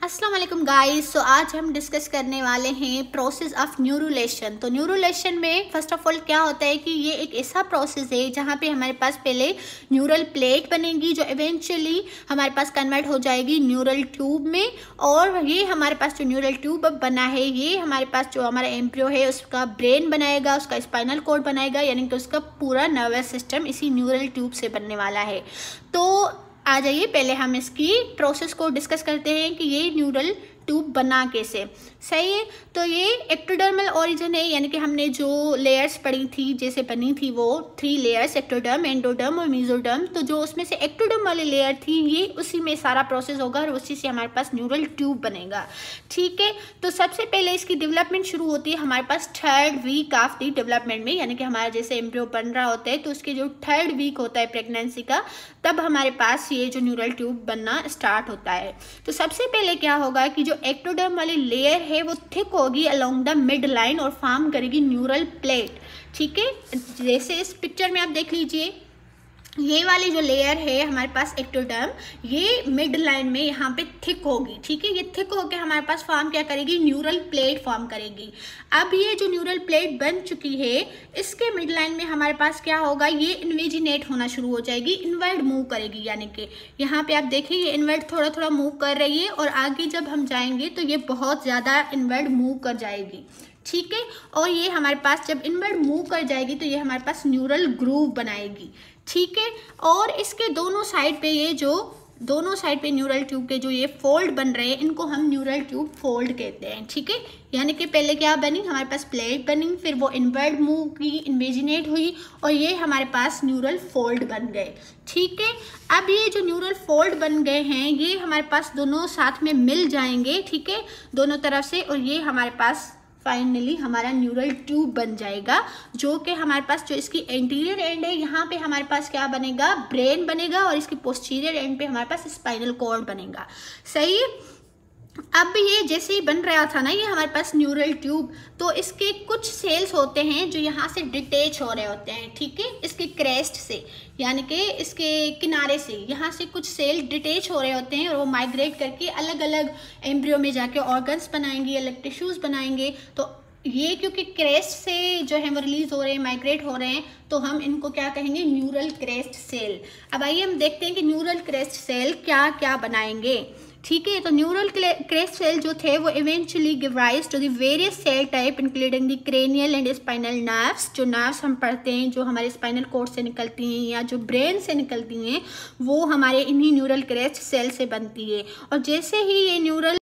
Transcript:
अस्सलाम वालेकुम गाइस। सो आज हम डिस्कस करने वाले हैं प्रोसेस ऑफ न्यूरोलेशन। तो न्यूरोलेशन में फर्स्ट ऑफ ऑल क्या होता है कि ये एक ऐसा प्रोसेस है जहाँ पे हमारे पास पहले न्यूरल प्लेट बनेगी जो इवेंचुअली हमारे पास कन्वर्ट हो जाएगी न्यूरल ट्यूब में। और ये हमारे पास जो न्यूरल ट्यूब अब बना है ये हमारे पास जो हमारा एम्ब्रियो है उसका ब्रेन बनाएगा, उसका स्पाइनल कॉर्ड बनाएगा, यानी कि उसका पूरा नर्वस सिस्टम इसी न्यूरल ट्यूब से बनने वाला है। तो आ जाइए पहले हम इसकी प्रोसेस को डिस्कस करते हैं कि ये न्यूरल ट्यूब बना कैसे। सही है, तो ये एक्टोडर्मल ओरिजिन है, यानी कि हमने जो लेयर्स पढ़ी थी जैसे बनी थी वो 3 लेयर्स, एक्टोडर्म, एंडोडर्म और मेसोडर्म। तो जो उसमें से एक्टोडर्म वाली लेयर थी ये उसी में सारा प्रोसेस होगा और उसी से हमारे पास न्यूरल ट्यूब बनेगा। ठीक है, तो सबसे पहले इसकी डेवलपमेंट शुरू होती है हमारे पास 3rd week of the development में, यानी कि हमारा जैसे एम्ब्रियो बन रहा होता है तो उसके जो 3rd वीक होता है प्रेगनेंसी का, तब हमारे पास ये जो न्यूरल ट्यूब बनना स्टार्ट होता है। तो सबसे पहले क्या होगा कि जो एक्टोडर्म वाली लेयर है वो थिक होगी अलोंग द मिड लाइन और फॉर्म करेगी न्यूरल प्लेट। ठीक है, जैसे इस पिक्चर में आप देख लीजिए ये वाली जो लेयर है हमारे पास एक्टोडर्म, ये मिड लाइन में यहाँ पे थिक होगी। ठीक है, ये थिक होकर हमारे पास फॉर्म क्या करेगी, न्यूरल प्लेट फॉर्म करेगी। अब ये जो न्यूरल प्लेट बन चुकी है इसके मिड लाइन में हमारे पास क्या होगा, ये इन्वेजिनेट होना शुरू हो जाएगी, इनवर्ड मूव करेगी। यानी कि यहाँ पे आप देखिए ये इनवर्ड थोड़ा थोड़ा मूव कर रही है और आगे जब हम जाएंगे तो ये बहुत ज़्यादा इनवर्ड मूव कर जाएगी। ठीक है, और ये हमारे पास जब इनवर्ड मूव कर जाएगी तो ये हमारे पास न्यूरल ग्रूव बनाएगी। ठीक है, और इसके दोनों साइड पे ये जो दोनों साइड पे न्यूरल ट्यूब के जो ये फोल्ड बन रहे हैं इनको हम न्यूरल ट्यूब फोल्ड कहते हैं। ठीक है, यानी कि पहले क्या बनी, हमारे पास प्लेट बनी, फिर वो इनवर्ड मूव की, इन्वेजिनेट हुई और ये हमारे पास न्यूरल फोल्ड बन गए। ठीक है, अब ये जो न्यूरल फोल्ड बन गए हैं ये हमारे पास दोनों साथ में मिल जाएंगे। ठीक है, दोनों तरफ से, और ये हमारे पास फाइनली हमारा न्यूरल ट्यूब बन जाएगा, जो कि हमारे पास जो इसकी एंटीरियर एंड है यहाँ पे हमारे पास क्या बनेगा, ब्रेन बनेगा, और इसकी पोस्टीरियर एंड पे हमारे पास स्पाइनल कॉर्ड बनेगा। सही, अब ये जैसे ही बन रहा था ना ये हमारे पास न्यूरल ट्यूब, तो इसके कुछ सेल्स होते हैं जो यहाँ से डिटेच हो रहे होते हैं। ठीक है, इसके क्रेस्ट से, यानी कि इसके किनारे से यहाँ से कुछ सेल डिटेच हो रहे होते हैं और वो माइग्रेट करके अलग अलग एम्ब्रियो में जाके ऑर्गन्स बनाएंगे, अलग टिश्यूज बनाएंगे। तो ये क्योंकि क्रेस्ट से जो है वो रिलीज हो रहे हैं, माइग्रेट हो रहे हैं, तो हम इनको क्या कहेंगे, न्यूरल क्रेस्ट सेल। अब आइए हम देखते हैं कि न्यूरल क्रेस्ट सेल क्या क्या बनाएंगे। ठीक है, तो न्यूरल क्रेस्ट सेल जो थे वो eventually give rise to the various cell type including the cranial and spinal nerves. जो नर्व्स हम पढ़ते हैं जो हमारे स्पाइनल कॉर्ड से निकलती हैं या जो ब्रेन से निकलती हैं वो हमारे इन्हीं न्यूरल क्रेस्ट सेल से बनती है। और जैसे ही ये न्यूरल